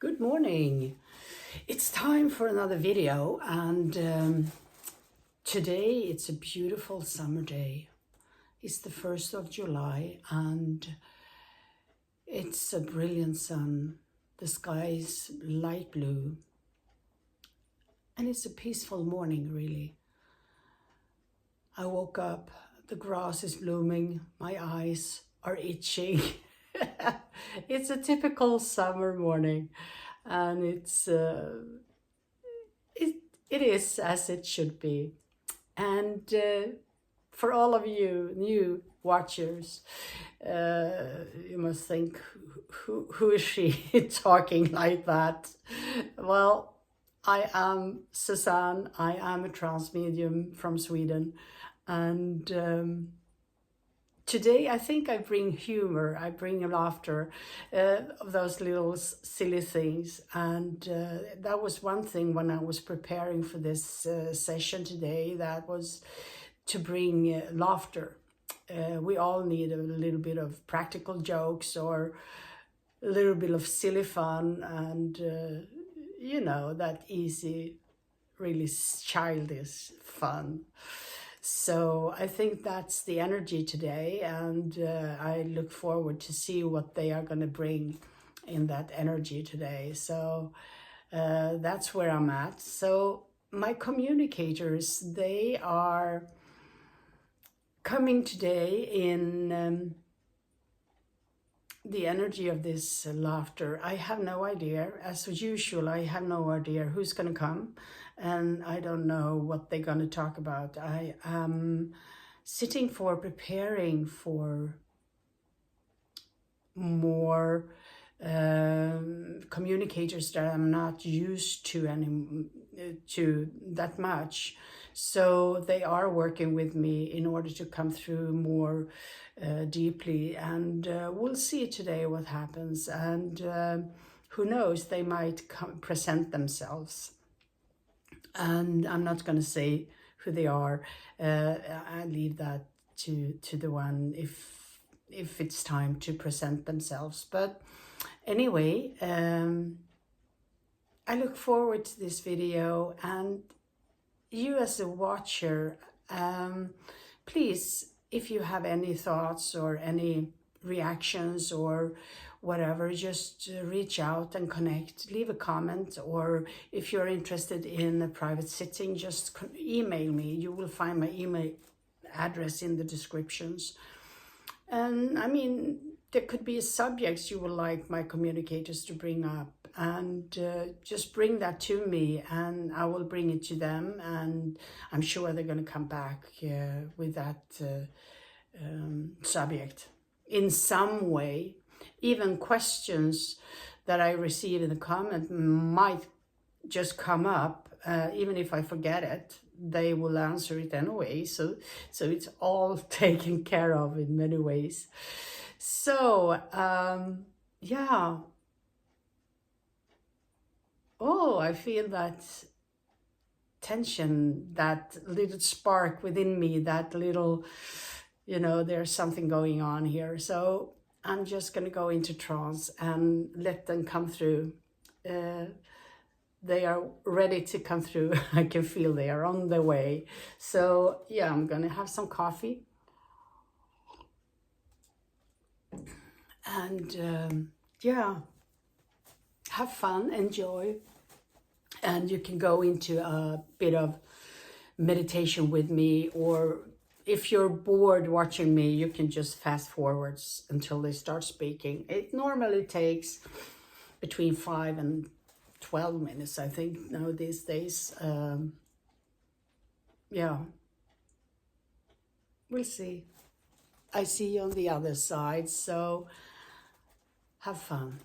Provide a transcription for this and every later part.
Good morning. It's time for another video, and today it's a beautiful summer day. It's the 1st of July and it's a brilliant sun. The sky is light blue and it's a peaceful morning, really. I woke up, the grass is blooming, my eyes are itching. It's a typical summer morning, and it is as it should be. And for all of you new watchers, you must think, who is she talking like that? Well, I am Susanne. I am a trance medium from Sweden, and today I think I bring humor, I bring laughter of those little silly things, and that was one thing when I was preparing for this session today, that was to bring laughter. We all need a little bit of practical jokes or a little bit of silly fun, and you know, that easy, really childish fun. So I think that's the energy today, and I look forward to see what they are going to bring in that energy today. So that's where I'm at. So my communicators, they are coming today in the energy of this laughter. I have no idea. As usual, I have no idea who's going to come, and I don't know what they're going to talk about. I am sitting for preparing for more communicators that I'm not used to that much. So they are working with me in order to come through more deeply, and we'll see today what happens, and who knows, they might present themselves, and I'm not going to say who they are. I leave that to the one if it's time to present themselves. But anyway, I look forward to this video, and you as a watcher, please, if you have any thoughts or any reactions or whatever, just reach out and connect, leave a comment, or if you're interested in a private sitting, just email me. You will find my email address in the descriptions. And I mean, there could be subjects you would like my communicators to bring up, and just bring that to me and I will bring it to them, and I'm sure they're going to come back with that subject in some way. Even questions that I receive in the comment might just come up, even if I forget it, they will answer it anyway. So it's all taken care of in many ways. So yeah. Oh, I feel that tension, that little spark within me, that little, you know, there's something going on here. So I'm just going to go into trance and let them come through. They are ready to come through. I can feel they are on their way. So yeah, I'm going to have some coffee. And yeah, have fun, enjoy. And you can go into a bit of meditation with me, or if you're bored watching me, you can just fast forwards until they start speaking. It normally takes between 5 and 12 minutes, I think, now these days. Yeah, we'll see. I see you on the other side, so have fun.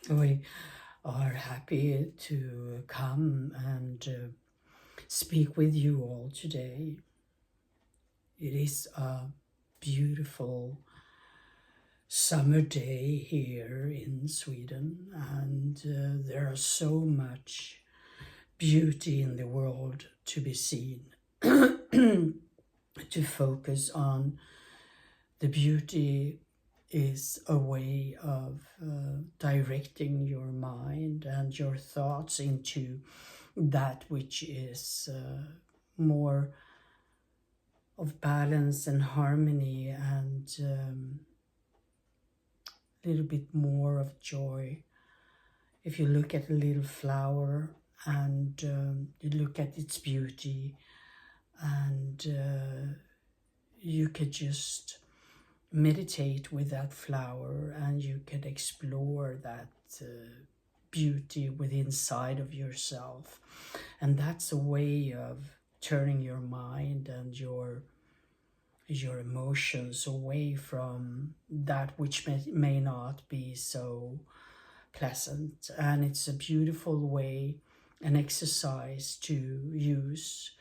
We are happy to come and speak with you all today. It is a beautiful summer day here in Sweden, and there is so much beauty in the world to be seen. To focus on the beauty is a way of directing your mind and your thoughts into that which is more of balance and harmony, and a little bit more of joy. If you look at a little flower and you look at its beauty, and you could just meditate with that flower, and you could explore that beauty within inside of yourself. And that's a way of turning your mind and your emotions away from that which may not be so pleasant. And it's a beautiful way, an exercise to use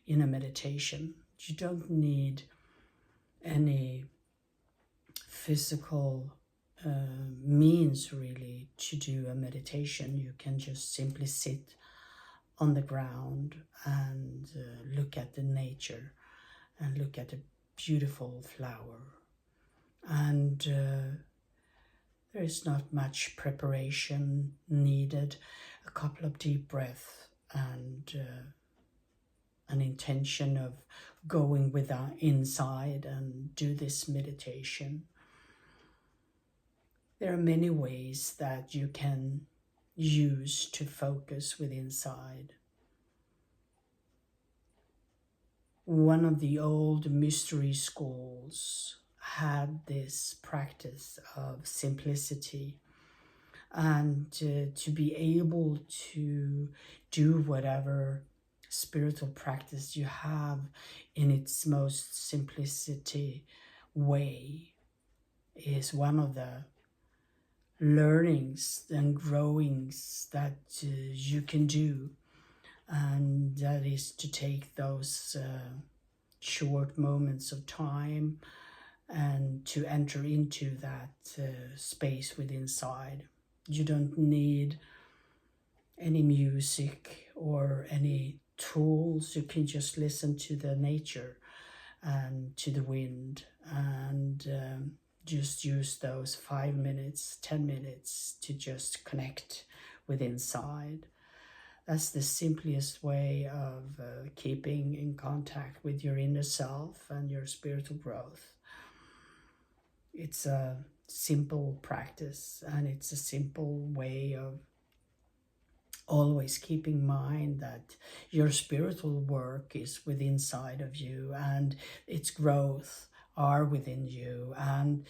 in a meditation. You don't need any physical means really to do a meditation. You can just simply sit on the ground and look at the nature and look at a beautiful flower. And there is not much preparation needed. A couple of deep breaths and an intention of going inside and do this meditation. There are many ways that you can use to focus with inside. One of the old mystery schools had this practice of simplicity, and to be able to do whatever spiritual practice you have in its most simplicity way is one of the learnings and growings that you can do. And that is to take those short moments of time and to enter into that space within inside. You don't need any music or any tools. You can just listen to the nature and to the wind, and just use those 5 minutes, 10 minutes to just connect with inside. That's the simplest way of keeping in contact with your inner self and your spiritual growth. It's a simple practice, and it's a simple way of always keeping in mind that your spiritual work is within inside of you, and its growth are within you, and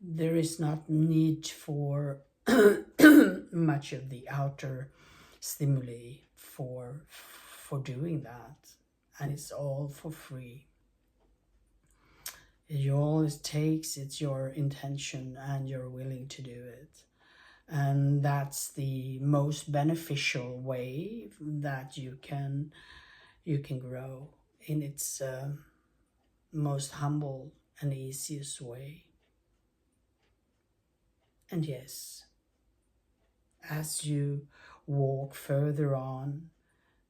there is not need for much of the outer stimuli for doing that, and it's all for free. All it takes is your intention, and you're willing to do it. And that's the most beneficial way that you can grow in its most humble and easiest way. And yes, as you walk further on,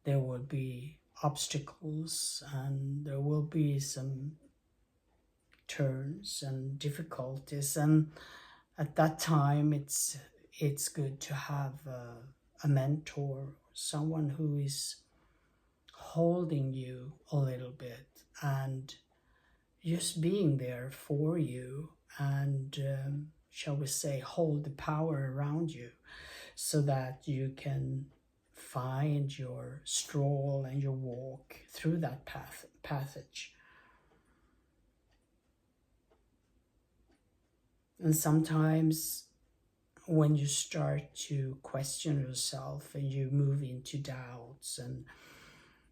there will be obstacles, and there will be some turns and difficulties, and at that time it's good to have a mentor, someone who is holding you a little bit and just being there for you, and shall we say, hold the power around you so that you can find your stroll and your walk through that passage. And sometimes when you start to question yourself and you move into doubts, and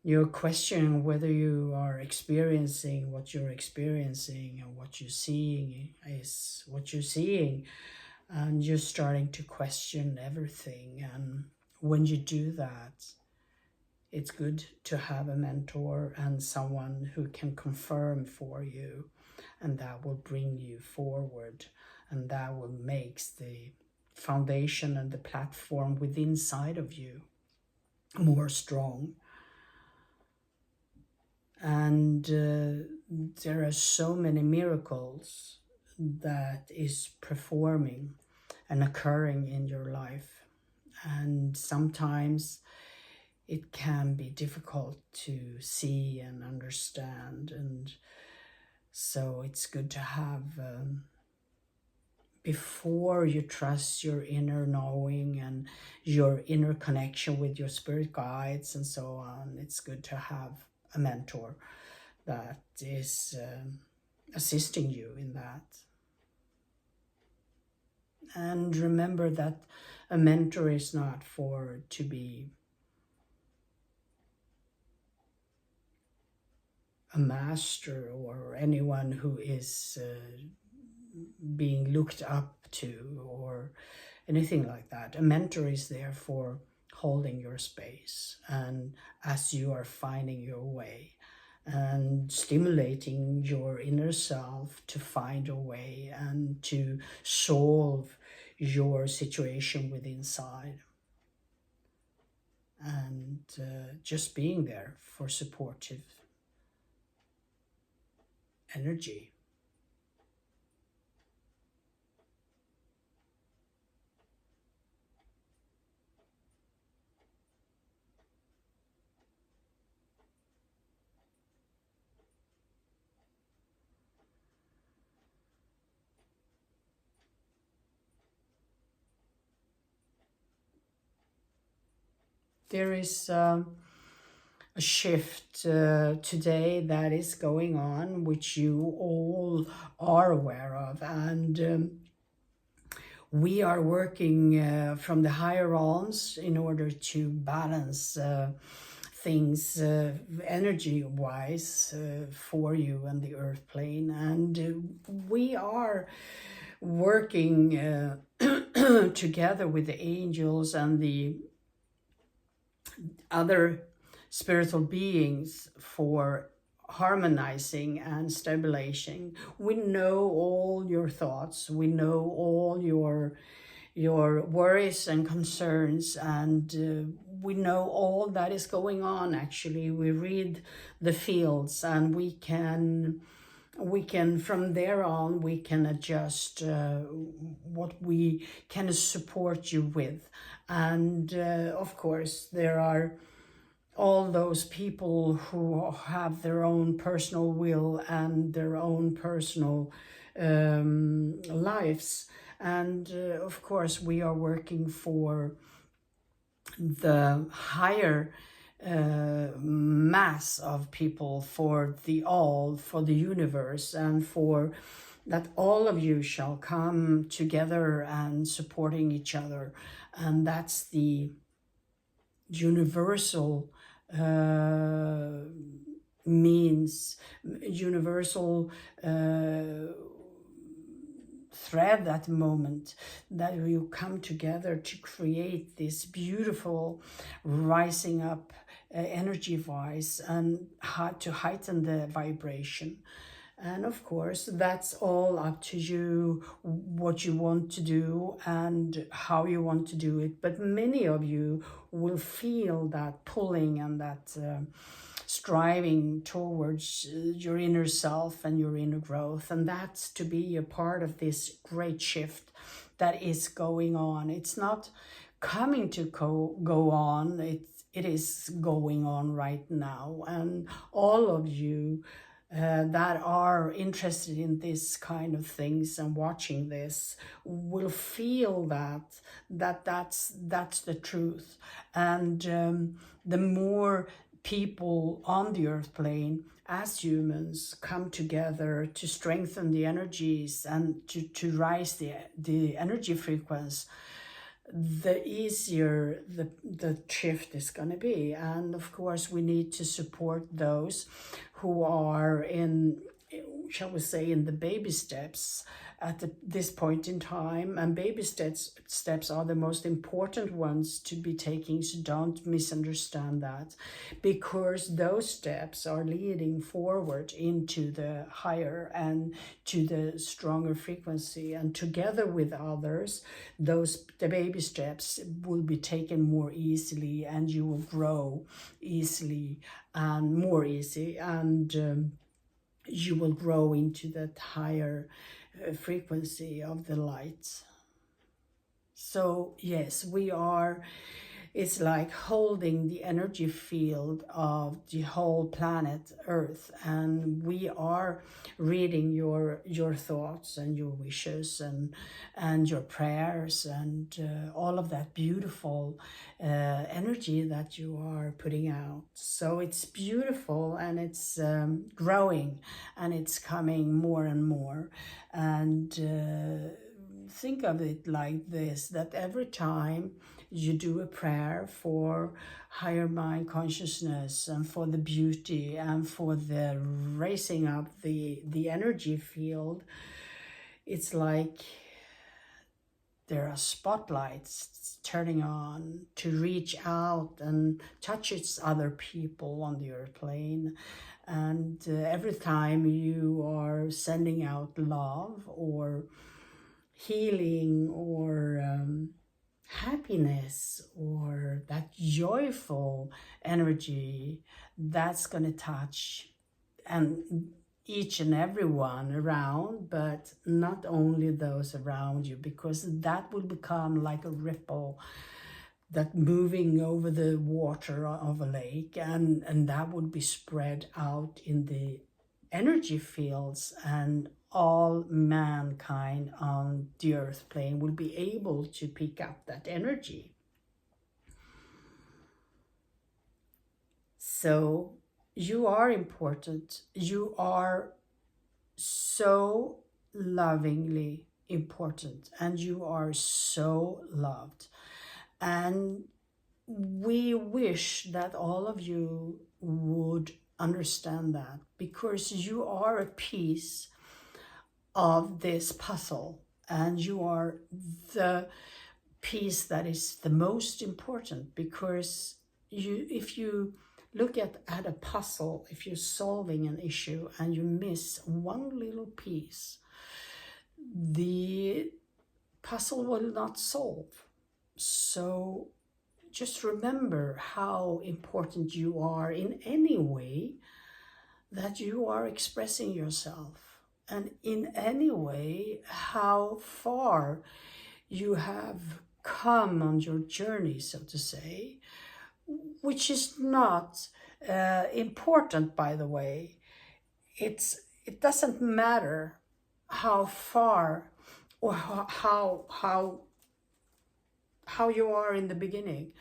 you're questioning whether you are experiencing what you're experiencing and what you're seeing is what you're seeing, and you're starting to question everything. And when you do that, it's good to have a mentor and someone who can confirm for you, and that will bring you forward, and that will make the foundation and the platform within inside of you more strong. And there are so many miracles that is performing and occurring in your life, and sometimes it can be difficult to see and understand, and so it's good to have before you trust your inner knowing and your inner connection with your spirit guides and so on, it's good to have a mentor that is assisting you in that. And remember that a mentor is not to be a master or anyone who is being looked up to or anything like that. A mentor is there for holding your space, and as you are finding your way and stimulating your inner self to find a way and to solve your situation within inside, and just being there for supportive energy. There is a shift today that is going on, which you all are aware of, and we are working from the higher realms in order to balance things energy-wise for you and the earth plane, and we are working together with the angels and the other spiritual beings for harmonizing and stabilizing. We know all your thoughts, we know all your worries and concerns, and we know all that is going on. Actually, we read the fields, and we can from there on we can adjust what we can support you with. And of course there are all those people who have their own personal will and their own personal lives, and of course we are working for the higher mass of people, for the all, for the universe, and for that all of you shall come together and supporting each other. And that's the universal means, universal thread at the moment, that you come together to create this beautiful rising up energy wise, and how to heighten the vibration. And of course that's all up to you, what you want to do and how you want to do it. But many of you will feel that pulling and that striving towards your inner self and your inner growth, and that's to be a part of this great shift that is going on. It's not coming to go on, it is going on right now, and all of you that are interested in this kind of things and watching this will feel that's the truth. And the more people on the earth plane as humans come together to strengthen the energies and to rise the energy frequency, the easier the shift is going to be. And of course we need to support those who are shall we say, in the baby steps at this point in time. And baby steps are the most important ones to be taking, so don't misunderstand that, because those steps are leading forward into the higher and to the stronger frequency. And together with others, the baby steps will be taken more easily, and you will grow easily and more easy, and you will grow into that higher frequency of the light. So yes, it's like holding the energy field of the whole planet Earth, and we are reading your thoughts and your wishes and your prayers and all of that beautiful energy that you are putting out. So it's beautiful, and it's growing, and it's coming more and more. And think of it like this, that every time you do a prayer for higher mind consciousness and for the beauty and for the raising up the energy field, it's like there are spotlights turning on to reach out and touch its other people on the earth plane. And every time you are sending out love or healing or happiness or that joyful energy, that's going to touch and each and every one around, but not only those around you, because that will become like a ripple that moving over the water of a lake, and that would be spread out in the energy fields, and all mankind on the earth plane will be able to pick up that energy. So you are important. You are so lovingly important, and you are so loved. And we wish that all of you would understand that, because you are a piece of this puzzle, and you are the piece that is the most important. Because if you look at a puzzle, if you're solving an issue and you miss one little piece, the puzzle will not solve. So just remember how important you are in any way that you are expressing yourself, and in any way how far you have come on your journey, so to say, which is not important, by the way. It doesn't matter how far or how you are in the beginning,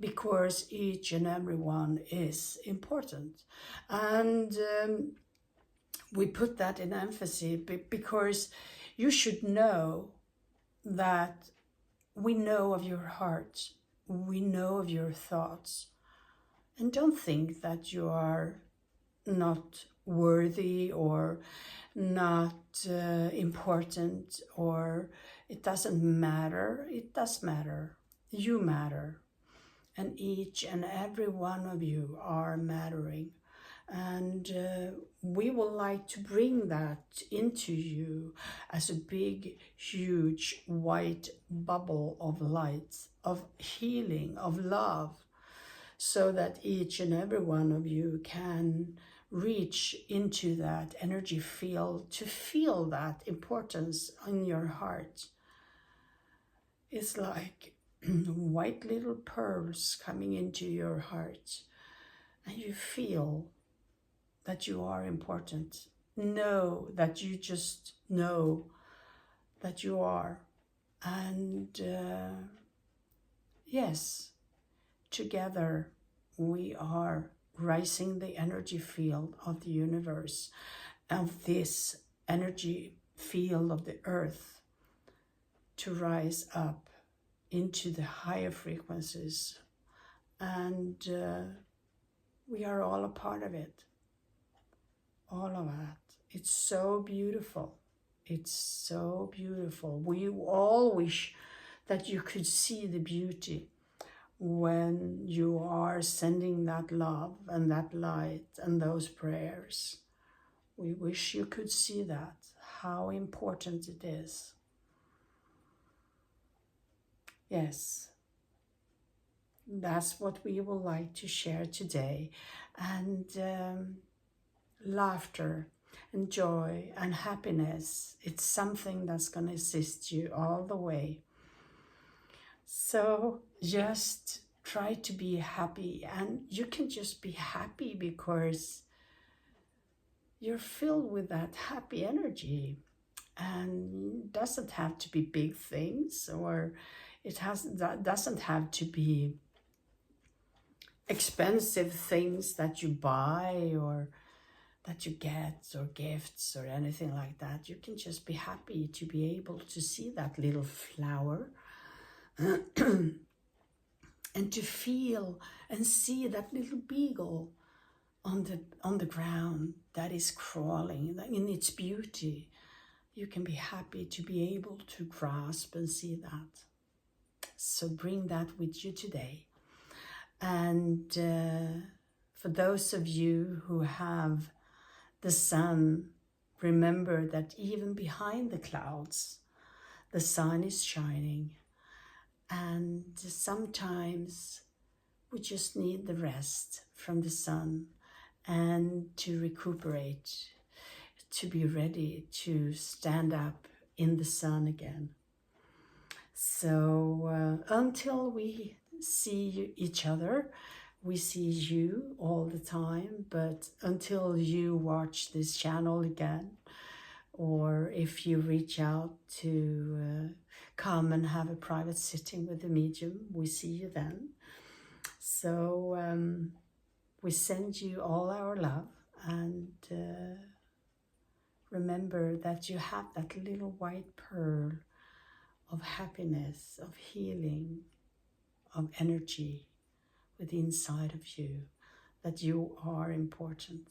because each and every one is important. And we put that in emphasis because you should know that we know of your heart, we know of your thoughts, and don't think that you are not worthy or not important, or it doesn't matter. It does matter. You matter, and each and every one of you are mattering. And we would like to bring that into you as a big, huge, white bubble of light, of healing, of love, so that each and every one of you can reach into that energy field to feel that importance in your heart. It's like white little pearls coming into your heart, and you feel that you are important. Know that you just know that you are. And yes, together we are rising the energy field of the universe, of this energy field of the earth, to rise up into the higher frequencies. And we are all a part of it. All of that It's so beautiful. It's so beautiful. We all wish that you could see the beauty when you are sending that love and that light and those prayers. We wish you could see that, how important it is. Yes, that's what we would like to share today. And laughter and joy and happiness, it's something that's going to assist you all the way. So just try to be happy, and you can just be happy because you're filled with that happy energy. And it doesn't have to be big things, or doesn't have to be expensive things that you buy or that you get, or gifts or anything like that. You can just be happy to be able to see that little flower and to feel and see that little beagle on the ground that is crawling in its beauty. You can be happy to be able to grasp and see that. So bring that with you today. And for those of you who have the sun, remember that even behind the clouds, the sun is shining. And sometimes we just need the rest from the sun and to recuperate, to be ready to stand up in the sun again. So until we see each other, we see you all the time, but until you watch this channel again, or if you reach out to come and have a private sitting with the medium, we see you then. So we send you all our love, and remember that you have that little white pearl of happiness, of healing, of energy within inside of you, that you are important.